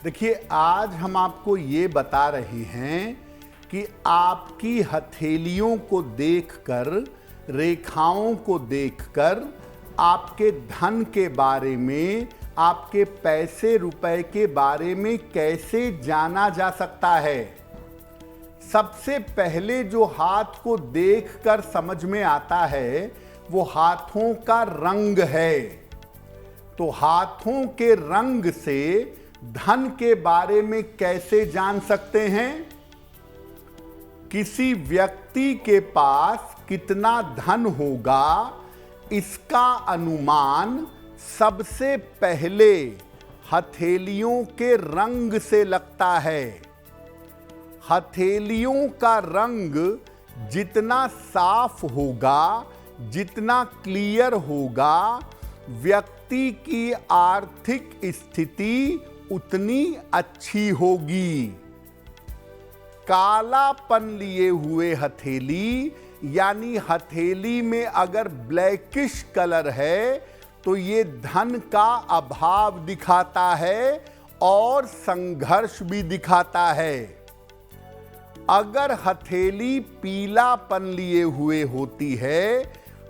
देखिए, आज हम आपको ये बता रहे हैं कि आपकी हथेलियों को देखकर, रेखाओं को देखकर आपके धन के बारे में, आपके पैसे रुपए के बारे में कैसे जाना जा सकता है। सबसे पहले जो हाथ को देखकर समझ में आता है वो हाथों का रंग है। तो हाथों के रंग से धन के बारे में कैसे जान सकते हैं? किसी व्यक्ति के पास कितना धन होगा इसका अनुमान सबसे पहले हथेलियों के रंग से लगता है। हथेलियों का रंग जितना साफ होगा, जितना क्लियर होगा, व्यक्ति की आर्थिक स्थिति उतनी अच्छी होगी। कालापन लिए हुए हथेली यानी हथेली में अगर ब्लैकिश कलर है तो ये धन का अभाव दिखाता है और संघर्ष भी दिखाता है। अगर हथेली पीलापन लिए हुए होती है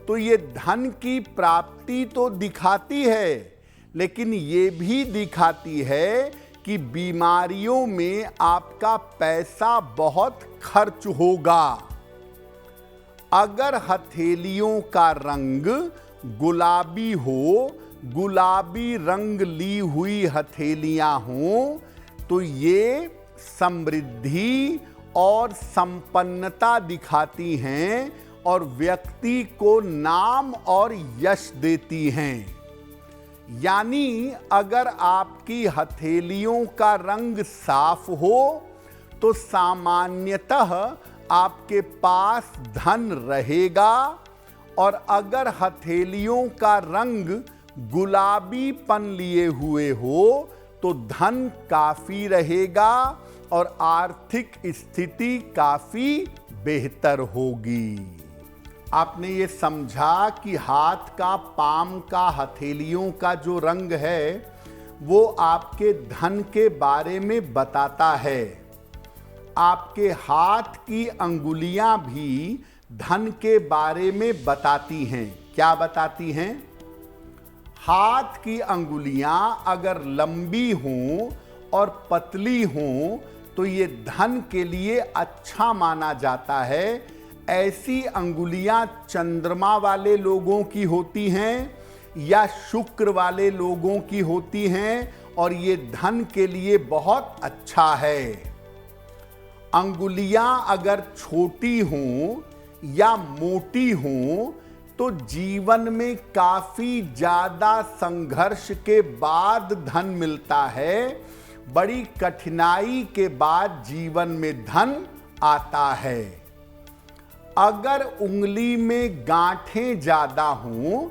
तो ये धन की प्राप्ति तो दिखाती है, लेकिन ये भी दिखाती है कि बीमारियों में आपका पैसा बहुत खर्च होगा। अगर हथेलियों का रंग गुलाबी हो, गुलाबी रंग ली हुई हथेलियां हों, तो ये समृद्धि और संपन्नता दिखाती हैं और व्यक्ति को नाम और यश देती हैं। यानी अगर आपकी हथेलियों का रंग साफ हो तो सामान्यतः आपके पास धन रहेगा, और अगर हथेलियों का रंग गुलाबीपन लिए हुए हो तो धन काफी रहेगा और आर्थिक स्थिति काफी बेहतर होगी। आपने ये समझा कि हाथ का, पाम का, हथेलियों का जो रंग है वो आपके धन के बारे में बताता है। आपके हाथ की अंगुलियां भी धन के बारे में बताती हैं। क्या बताती हैं? हाथ की अंगुलियां अगर लंबी हों और पतली हों तो ये धन के लिए अच्छा माना जाता है। ऐसी अंगुलियां चंद्रमा वाले लोगों की होती हैं या शुक्र वाले लोगों की होती हैं और ये धन के लिए बहुत अच्छा है। अंगुलियां अगर छोटी हों या मोटी हों तो जीवन में काफी ज्यादा संघर्ष के बाद धन मिलता है। बड़ी कठिनाई के बाद जीवन में धन आता है। अगर उंगली में गांठें ज्यादा हों,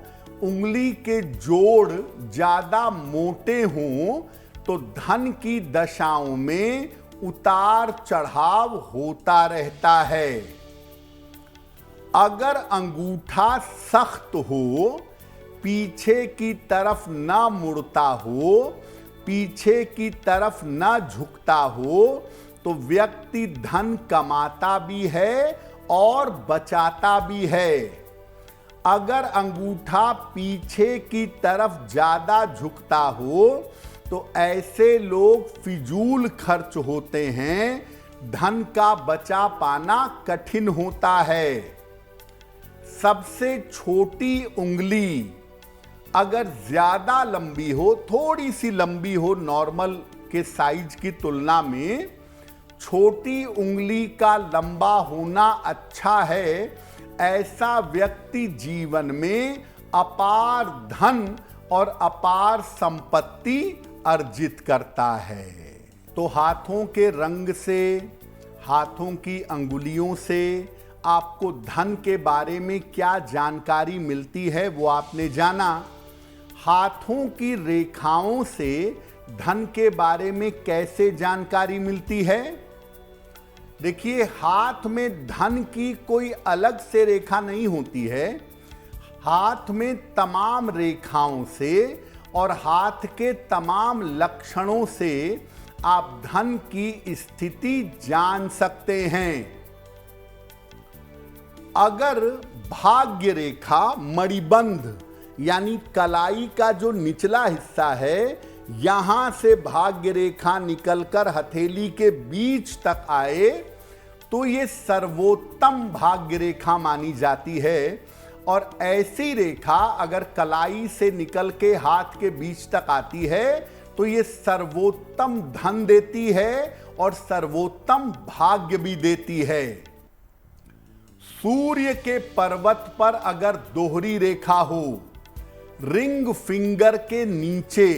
उंगली के जोड़ ज्यादा मोटे हों तो धन की दशाओं में उतार चढ़ाव होता रहता है। अगर अंगूठा सख्त हो, पीछे की तरफ ना मुड़ता हो, पीछे की तरफ ना झुकता हो तो व्यक्ति धन कमाता भी है और बचाता भी है। अगर अंगूठा पीछे की तरफ ज्यादा झुकता हो तो ऐसे लोग फिजूल खर्च होते हैं, धन का बचा पाना कठिन होता है। सबसे छोटी उंगली अगर ज्यादा लंबी हो, थोड़ी सी लंबी हो नॉर्मल के साइज की तुलना में, छोटी उंगली का लंबा होना अच्छा है। ऐसा व्यक्ति जीवन में अपार धन और अपार संपत्ति अर्जित करता है। तो हाथों के रंग से, हाथों की अंगुलियों से आपको धन के बारे में क्या जानकारी मिलती है वो आपने जाना। हाथों की रेखाओं से धन के बारे में कैसे जानकारी मिलती है? देखिए, हाथ में धन की कोई अलग से रेखा नहीं होती है। हाथ में तमाम रेखाओं से और हाथ के तमाम लक्षणों से आप धन की स्थिति जान सकते हैं। अगर भाग्य रेखा मणिबंध यानी कलाई का जो निचला हिस्सा है, यहां से भाग्य रेखा निकलकर हथेली के बीच तक आए तो ये सर्वोत्तम भाग्य रेखा मानी जाती है। और ऐसी रेखा अगर कलाई से निकल के हाथ के बीच तक आती है तो ये सर्वोत्तम धन देती है और सर्वोत्तम भाग्य भी देती है। सूर्य के पर्वत पर अगर दोहरी रेखा हो, रिंग फिंगर के नीचे,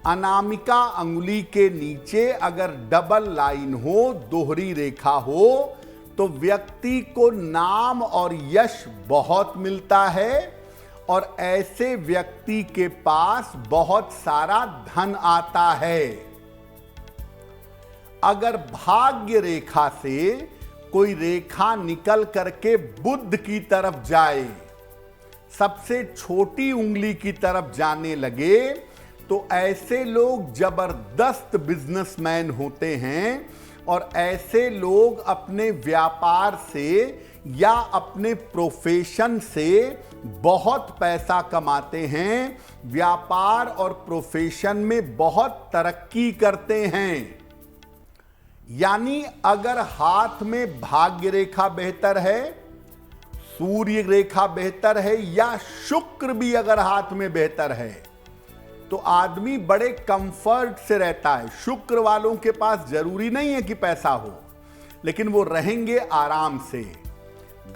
अनामिका अंगुली के नीचे अगर डबल लाइन हो, दोहरी रेखा हो, तो व्यक्ति को नाम और यश बहुत मिलता है और ऐसे व्यक्ति के पास बहुत सारा धन आता है। अगर भाग्य रेखा से कोई रेखा निकल करके बुध की तरफ जाए, सबसे छोटी उंगली की तरफ जाने लगे, तो ऐसे लोग जबरदस्त बिजनेसमैन होते हैं और ऐसे लोग अपने व्यापार से या अपने प्रोफेशन से बहुत पैसा कमाते हैं, व्यापार और प्रोफेशन में बहुत तरक्की करते हैं। यानी अगर हाथ में भाग्य रेखा बेहतर है, सूर्य रेखा बेहतर है या शुक्र भी अगर हाथ में बेहतर है, तो आदमी बड़े कंफर्ट से रहता है। शुक्र वालों के पास जरूरी नहीं है कि पैसा हो, लेकिन वो रहेंगे आराम से।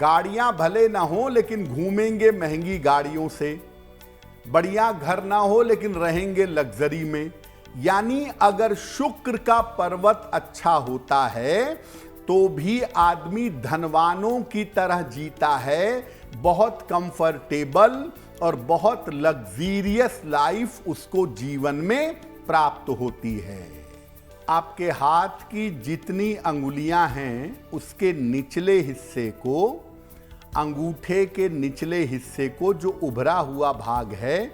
गाड़ियां भले ना हो लेकिन घूमेंगे महंगी गाड़ियों से। बढ़िया घर ना हो लेकिन रहेंगे लग्जरी में। यानी अगर शुक्र का पर्वत अच्छा होता है तो भी आदमी धनवानों की तरह जीता है, बहुत कंफर्टेबल और बहुत लग्जीरियस लाइफ उसको जीवन में प्राप्त होती है। आपके हाथ की जितनी अंगुलियां हैं उसके निचले हिस्से को, अंगूठे के निचले हिस्से को जो उभरा हुआ भाग है,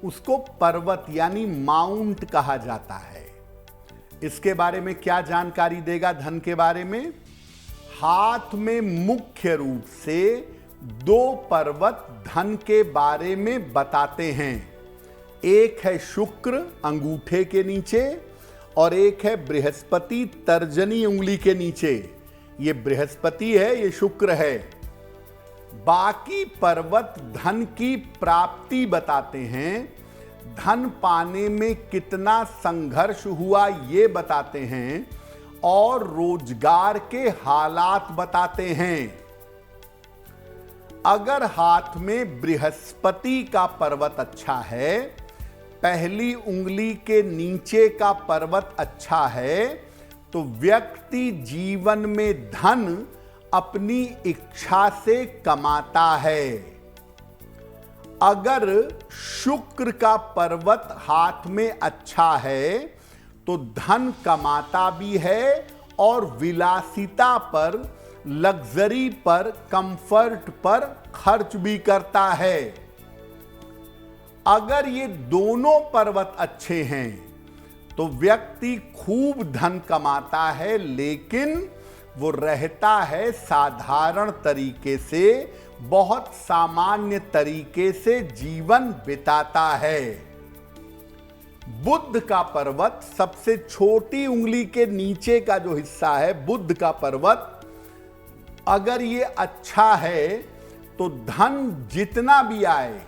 उसको पर्वत यानी माउंट कहा जाता है। इसके बारे में क्या जानकारी देगा धन के बारे में? हाथ में मुख्य रूप से दो पर्वत धन के बारे में बताते हैं। एक है शुक्र अंगूठे के नीचे और एक है बृहस्पति तर्जनी उंगली के नीचे। ये बृहस्पति है, ये शुक्र है। बाकी पर्वत धन की प्राप्ति बताते हैं, धन पाने में कितना संघर्ष हुआ ये बताते हैं और रोजगार के हालात बताते हैं। अगर हाथ में बृहस्पति का पर्वत अच्छा है, पहली उंगली के नीचे का पर्वत अच्छा है, तो व्यक्ति जीवन में धन अपनी इच्छा से कमाता है। अगर शुक्र का पर्वत हाथ में अच्छा है तो धन कमाता भी है और विलासिता पर, लग्जरी पर, कंफर्ट पर खर्च भी करता है। अगर ये दोनों पर्वत अच्छे हैं तो व्यक्ति खूब धन कमाता है, लेकिन वो रहता है साधारण तरीके से, बहुत सामान्य तरीके से जीवन बिताता है। बुध का पर्वत, सबसे छोटी उंगली के नीचे का जो हिस्सा है बुध का पर्वत, अगर ये अच्छा है तो धन जितना भी आए,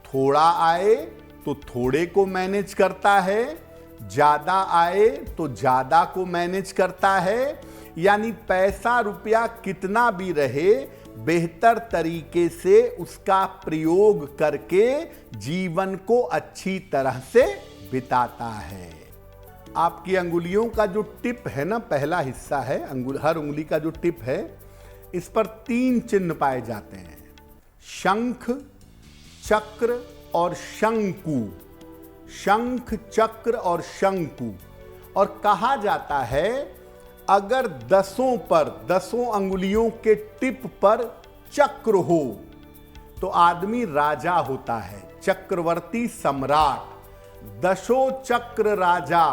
थोड़ा आए तो थोड़े को मैनेज करता है, ज्यादा आए तो ज्यादा को मैनेज करता है। यानी पैसा रुपया कितना भी रहे, बेहतर तरीके से उसका प्रयोग करके जीवन को अच्छी तरह से बिताता है। आपकी अंगुलियों का जो टिप है ना, पहला हिस्सा है हर उंगली का जो टिप है, इस पर 3 चिन्ह पाए जाते हैं, शंख, चक्र और शंकु। शंख, चक्र और शंकु। और कहा जाता है अगर 10 अंगुलियों के टिप पर चक्र हो तो आदमी राजा होता है, चक्रवर्ती सम्राट। 10 चक्र राजा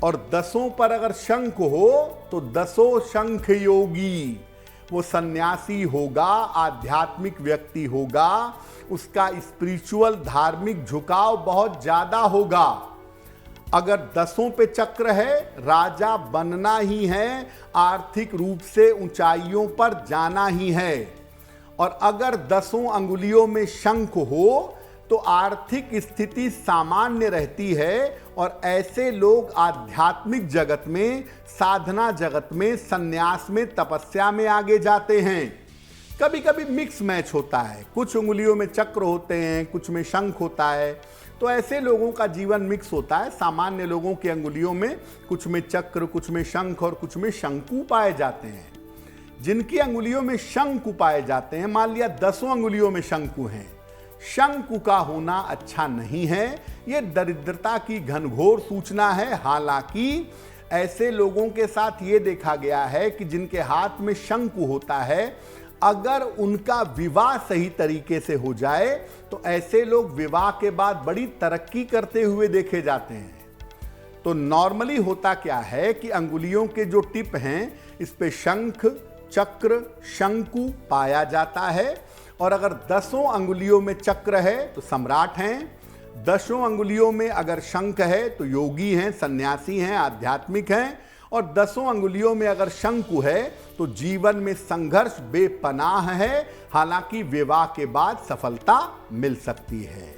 और 10 पर अगर शंख हो तो 10 शंख योगी। वो सन्यासी होगा, आध्यात्मिक व्यक्ति होगा, उसका स्पिरिचुअल धार्मिक झुकाव बहुत ज्यादा होगा। अगर 10 पे चक्र है, राजा बनना ही है, आर्थिक रूप से ऊंचाइयों पर जाना ही है। और अगर 10 अंगुलियों में शंख हो तो आर्थिक स्थिति सामान्य रहती है और ऐसे लोग आध्यात्मिक जगत में, साधना जगत में, संन्यास में, तपस्या में आगे जाते हैं। कभी कभी मिक्स मैच होता है, कुछ उंगलियों में चक्र होते हैं, कुछ में शंख होता है, तो ऐसे लोगों का जीवन मिक्स होता है। सामान्य लोगों की अंगुलियों में कुछ में चक्र, कुछ में शंख और कुछ में शंकु पाए जाते हैं। जिनकी अंगुलियों में शंकु पाए जाते हैं, मान लिया 10 अंगुलियों में शंकु हैं, शंकु का होना अच्छा नहीं है, यह दरिद्रता की घनघोर सूचना है। हालांकि ऐसे लोगों के साथ यह देखा गया है कि जिनके हाथ में शंकु होता है, अगर उनका विवाह सही तरीके से हो जाए तो ऐसे लोग विवाह के बाद बड़ी तरक्की करते हुए देखे जाते हैं। तो नॉर्मली होता क्या है कि अंगुलियों के जो टिप हैं, इस पे शंख, चक्र, शंकु पाया जाता है। और अगर 10 अंगुलियों में चक्र है तो सम्राट हैं, 10 अंगुलियों में अगर शंख है तो योगी हैं, सन्यासी हैं, आध्यात्मिक हैं, और 10 अंगुलियों में अगर शंकु है तो जीवन में संघर्ष बेपनाह है। हालांकि विवाह के बाद सफलता मिल सकती है।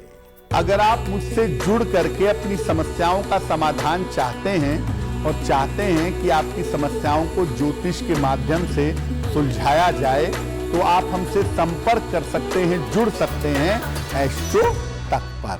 अगर आप मुझसे जुड़ करके अपनी समस्याओं का समाधान चाहते हैं और चाहते हैं कि आपकी समस्याओं को ज्योतिष के माध्यम से सुलझाया जाए, तो आप हमसे संपर्क कर सकते हैं, जुड़ सकते हैं एस्ट्रो तक पर।